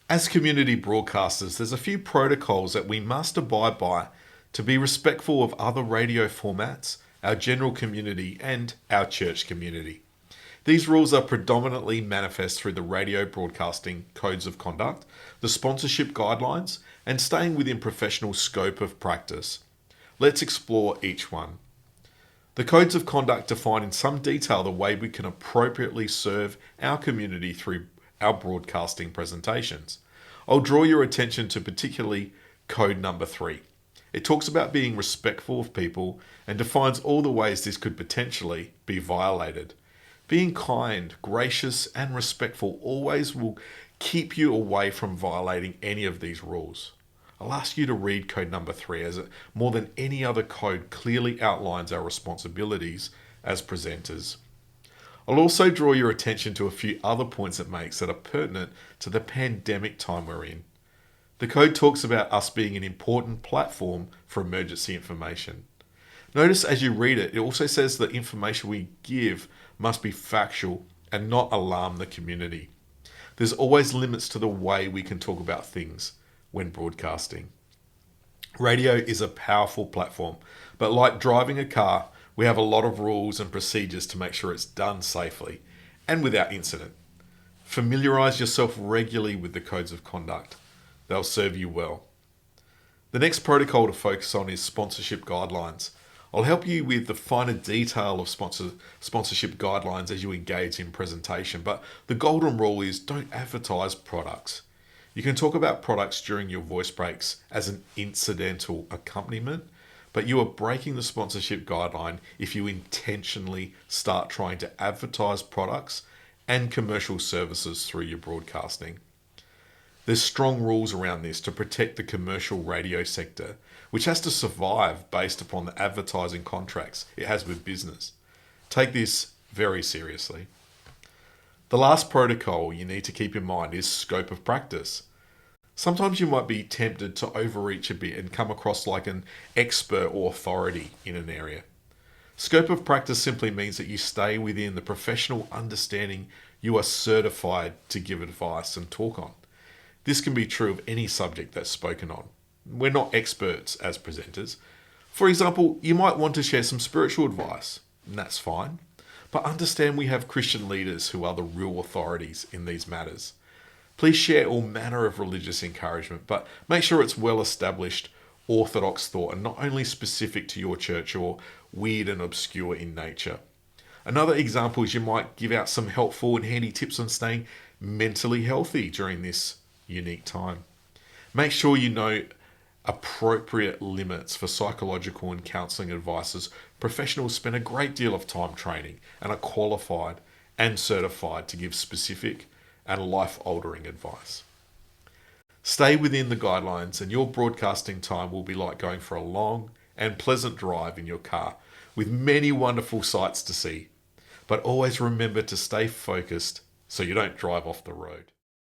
As community broadcasters, there's a few protocols that we must abide by to be respectful of other radio formats, our general community, and our church community. These rules are predominantly manifest through the radio broadcasting codes of conduct, the sponsorship guidelines, and staying within professional scope of practice. Let's explore each one. The codes of conduct define in some detail the way we can appropriately serve our community through our broadcasting presentations. I'll draw your attention to particularly code number 3. It talks about being respectful of people and defines all the ways this could potentially be violated. Being kind, gracious, and respectful always will keep you away from violating any of these rules. I'll ask you to read code number 3 as it, more than any other code, clearly outlines our responsibilities as presenters. I'll also draw your attention to a few other points it makes that are pertinent to the pandemic time we're in. The code talks about us being an important platform for emergency information. Notice as you read it, it also says the information we give must be factual and not alarm the community. There's always limits to the way we can talk about things when broadcasting. Radio is a powerful platform, but like driving a car, we have a lot of rules and procedures to make sure it's done safely and without incident. Familiarise yourself regularly with the codes of conduct. They'll serve you well. The next protocol to focus on is sponsorship guidelines. I'll help you with the finer detail of sponsorship guidelines as you engage in presentation, but the golden rule is don't advertise products. You can talk about products during your voice breaks as an incidental accompaniment, but you are breaking the sponsorship guideline if you intentionally start trying to advertise products and commercial services through your broadcasting. There's strong rules around this to protect the commercial radio sector, which has to survive based upon the advertising contracts it has with business. Take this very seriously. The last protocol you need to keep in mind is scope of practice. Sometimes you might be tempted to overreach a bit and come across like an expert or authority in an area. Scope of practice simply means that you stay within the professional understanding you are certified to give advice and talk on. This can be true of any subject that's spoken on. We're not experts as presenters. For example, you might want to share some spiritual advice, and that's fine. But understand we have Christian leaders who are the real authorities in these matters. Please share all manner of religious encouragement, but make sure it's well-established, orthodox thought and not only specific to your church or weird and obscure in nature. Another example is you might give out some helpful and handy tips on staying mentally healthy during this unique time. Make sure you know appropriate limits for psychological and counselling advice, as professionals spend a great deal of time training and are qualified and certified to give specific and life-altering advice. Stay within the guidelines and your broadcasting time will be like going for a long and pleasant drive in your car with many wonderful sights to see. But always remember to stay focused so you don't drive off the road.